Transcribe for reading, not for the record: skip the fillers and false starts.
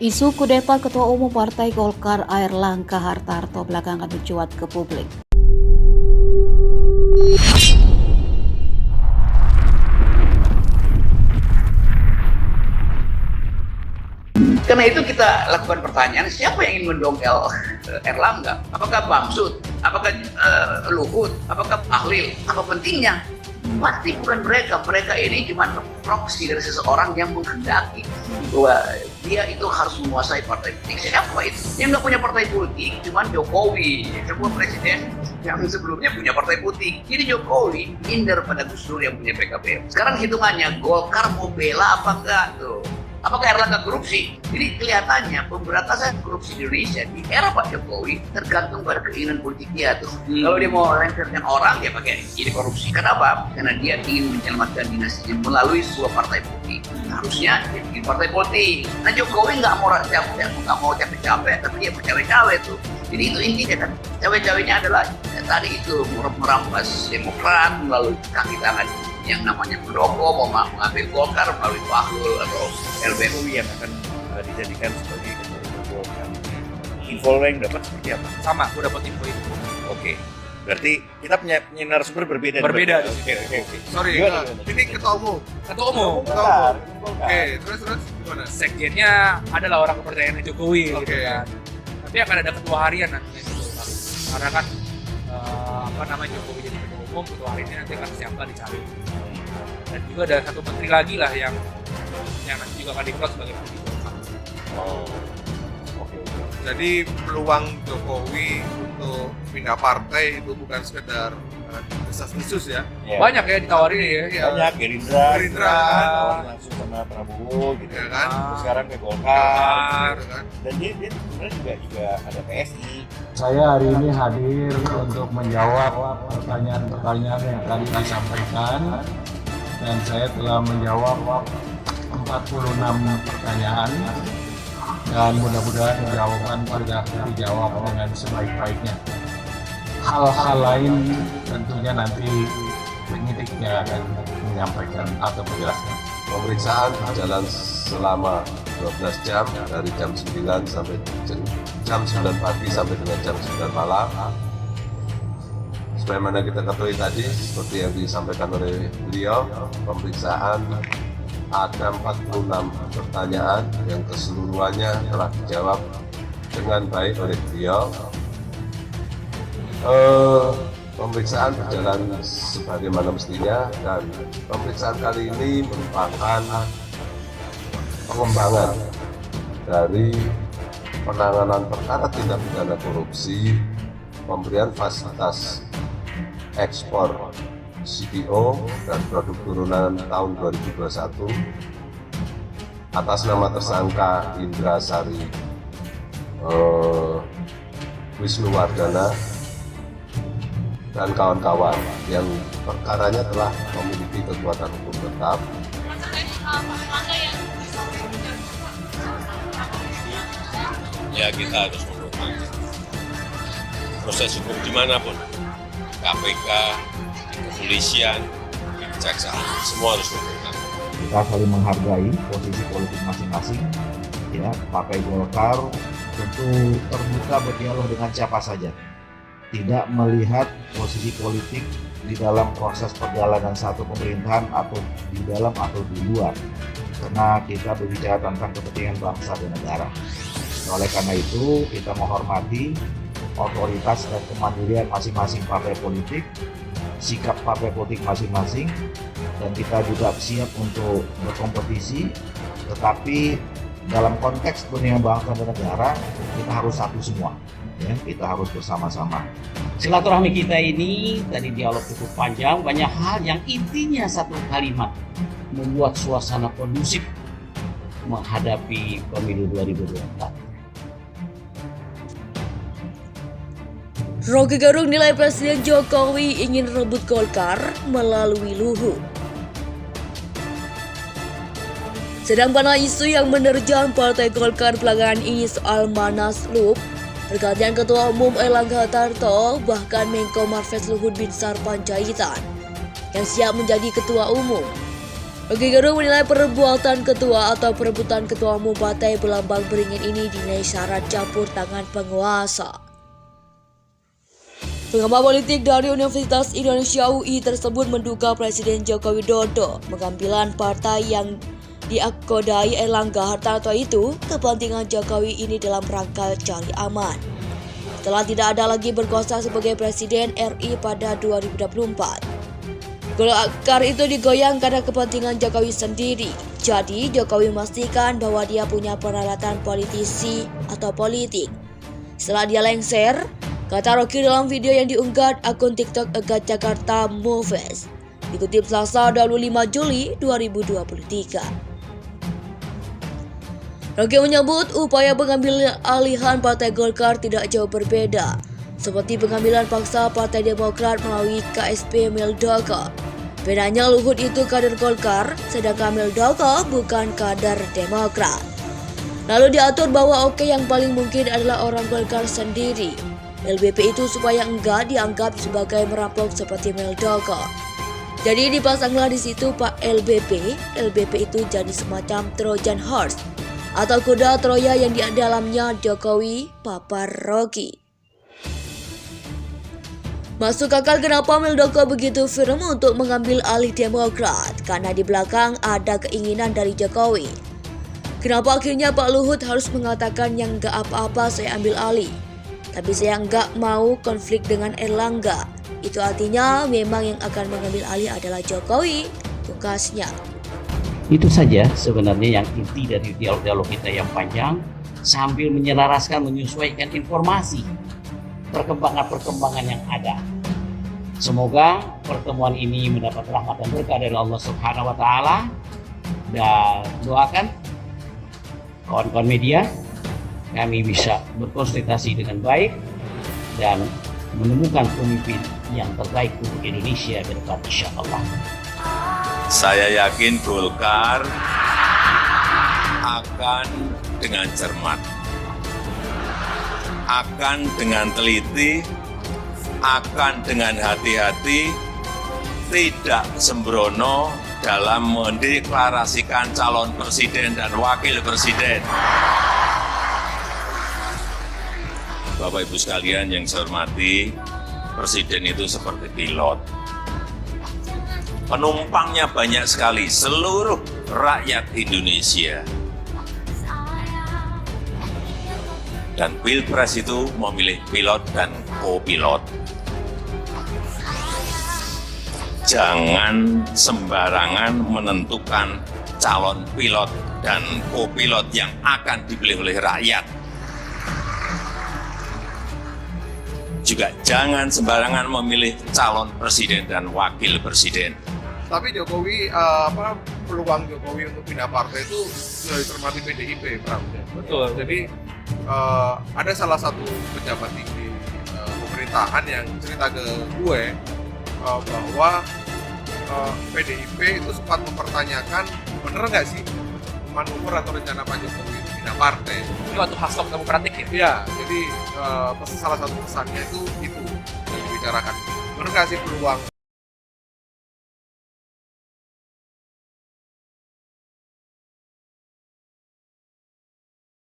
Isu kudeta Ketua Umum Partai Golkar Airlangga Hartarto belakangan mencuat ke publik. Karena itu kita lakukan pertanyaan, siapa yang ingin mendongkel Erlangga? Apakah Bamsud? Apakah Luhut? Apakah Bahlil? Apa pentingnya? Pasti bukan mereka. Mereka ini cuma proksi dari seseorang yang menghendaki bahwa dia itu harus menguasai partai politik. Siapa itu? Yang nggak punya partai politik cuma Jokowi, sebuah presiden yang sebelumnya punya partai politik. Jadi Jokowi minder pada Gus Dur yang punya PKB. Sekarang hitungannya Golkar mau bela apa enggak tuh? Apakah Erlangga korupsi? Jadi kelihatannya pemberantasan korupsi di Indonesia di era Pak Jokowi tergantung pada keinginan politik dia tuh. Kalau dia mau lengserkan orang, dia pakai ini korupsi. Kenapa? Karena dia ingin menyelamatkan dinastinya melalui sebuah partai politik. Harusnya dia bikin partai politik. Nah Jokowi nggak mau capek-capek, tapi dia cawe-cawe tuh. Jadi itu intinya kan. Cawe-cawenya adalah tadi itu merampas Demokrat melalui kaki tangan yang namanya Muldoko, mau mengambil Golkar melalui Bahlil atau LBU yang akan dijadikan sebagai ketua umum Golkar. Info lo yang dapat seperti apa? Sama, gue dapat info itu. Oke, berarti kita punya narasumber berbeda. Berbeda. Oke. Sorry, ini ketua umum. Ketua umum. Oke, terus gimana? Sekjennya adalah orang kepercayaan Jokowi. Oke. Gitu kan. Tapi akan ada ketua harian nantinya gitu. Karena kan Jokowi jadi ketua umum, ketua harian nanti akan siapa dicari. Dan juga ada satu menteri lagi lah yang nanti juga akan diplot sebagai menteri. Oke. Jadi peluang Jokowi untuk pindah partai itu bukan sekedar desas-desus ya. Banyak ya ditawarin ya. Iya. Banyak Gerindra kan. tawarin langsung sama Prabowo gitu. Ya kan? Terus sekarang ke Golkar. Gitu kan? Dan dia sebenarnya juga ada PSI. Saya hari ini hadir untuk menjawab pertanyaan-pertanyaan yang tadi disampaikan, dan saya telah menjawab 46 pertanyaan, dan mudah-mudahan jawaban sudah dijawab dengan sebaik-baiknya. Hal-hal lain tentunya nanti penyidiknya akan menyampaikan atau menjelaskan. Pemeriksaan berjalan selama 12 jam dari jam 9 sampai jam 9 pagi sampai dengan jam 9 malam. Sebagaimana kita ketahui tadi, seperti yang disampaikan oleh beliau, pemeriksaan ada 46 pertanyaan yang keseluruhannya telah dijawab dengan baik oleh beliau. Pemeriksaan berjalan sebagaimana mestinya, dan pemeriksaan kali ini merupakan pengembangan dari penanganan perkara tindak pidana korupsi, pemberian fasilitas ekspor CPO dan produk turunan tahun 2021 atas nama tersangka Indra Sari Wisnuwardana dan kawan-kawan yang perkaranya telah memiliki kekuatan hukum tetap. Ya kita harus menghormati proses hukum dimanapun, KPK, kepolisian, kejaksaan, semua harus menghormati. Kita saling menghargai posisi politik masing-masing. Ya, Partai Golkar tentu terbuka berdialog dengan siapa saja. Tidak melihat posisi politik di dalam proses perjalanan satu pemerintahan atau di dalam atau di luar. Karena kita berbicara tentang kepentingan bangsa dan negara. Oleh karena itu, kita menghormati otoritas dan kemandirian masing-masing partai politik, sikap partai politik masing-masing, dan kita juga siap untuk berkompetisi, tetapi dalam konteks kepentingan bangsa dan negara, kita harus satu semua. Ya, kita harus bersama-sama. Silaturahmi kita ini tadi dialog cukup panjang, banyak hal yang intinya satu kalimat, membuat suasana kondusif menghadapi pemilu 2024. Rocky Gerung nilai Presiden Jokowi ingin rebut Golkar melalui Luhut. Sedang panas isu yang menerjang Partai Golkar belakangan ini soal Munaslup, pergantian Ketua Umum Airlangga Hartarto, bahkan Menko Marves Luhut Binsar Panjaitan yang siap menjadi Ketua Umum. Rocky Gerung menilai perbuatan ketua atau perebutan ketua umum partai berlambang beringin ini dinilai syarat campur tangan penguasa. Pengamat politik dari Universitas Indonesia UI tersebut menduga Presiden Joko Widodo mengambilan partai yang diakodai Airlangga Hartarto itu kepentingan Jokowi ini dalam rangka cari aman. Setelah tidak ada lagi berkuasa sebagai Presiden RI pada 2024. Golkar itu digoyang karena kepentingan Jokowi sendiri. Jadi Jokowi memastikan bahwa dia punya peralatan politisi atau politik. Setelah dia lengser, kata Rocky dalam video yang diunggah akun TikTok Egat Jakarta Moves, dikutip Selasa 25 Juli 2023. Rocky menyebut upaya pengambilan alihan Partai Golkar tidak jauh berbeda, seperti pengambilan paksa Partai Demokrat melalui KSP Muldoko. Bedanya Luhut itu kader Golkar, sedangkan Muldoko bukan kader Demokrat. Lalu diatur bahwa yang paling mungkin adalah orang Golkar sendiri. LBP itu supaya enggak dianggap sebagai merampok seperti Muldoko. Jadi dipasanglah di situ Pak LBP. LBP itu jadi semacam Trojan Horse atau kuda Troya yang di dalamnya Jokowi papar Rocky. Masuk akal kenapa Muldoko begitu firm untuk mengambil alih Demokrat, karena di belakang ada keinginan dari Jokowi. Kenapa akhirnya Pak Luhut harus mengatakan yang enggak apa-apa saya ambil alih, tapi saya enggak mau konflik dengan Airlangga. Itu artinya memang yang akan mengambil alih adalah Jokowi, pungkasnya. Itu saja sebenarnya yang inti dari dialog kita yang panjang, sambil menyelaraskan, menyesuaikan informasi perkembangan-perkembangan yang ada. Semoga pertemuan ini mendapat rahmat dan berkah dari Allah Subhanahu wa Ta'ala, dan doakan kawan-kawan media kami bisa berkonsultasi dengan baik dan menemukan pemimpin yang terbaik untuk Indonesia ke depan, insya Allah. Saya yakin Golkar akan dengan cermat, akan dengan teliti, akan dengan hati-hati, tidak sembrono dalam mendeklarasikan calon presiden dan wakil presiden. Bapak Ibu sekalian yang saya hormati, presiden itu seperti pilot. Penumpangnya banyak sekali, seluruh rakyat Indonesia. Dan Pilpres itu memilih pilot dan co-pilot. Jangan sembarangan menentukan calon pilot dan co-pilot yang akan dipilih oleh rakyat. Juga jangan sembarangan memilih calon presiden dan wakil presiden. Tapi Jokowi, peluang Jokowi untuk pindah partai itu sudah dicermati PDIP, Pram. Betul. Jadi ada salah satu pejabat tinggi pemerintahan yang cerita ke gue bahwa PDIP itu sempat mempertanyakan bener nggak sih manuver atau rencana Pak Jokowi itu pindah partai. Ini waktu hashtag demokratik ya? Iya, jadi salah satu pesannya itu yang dibicarakan. Bener nggak sih peluang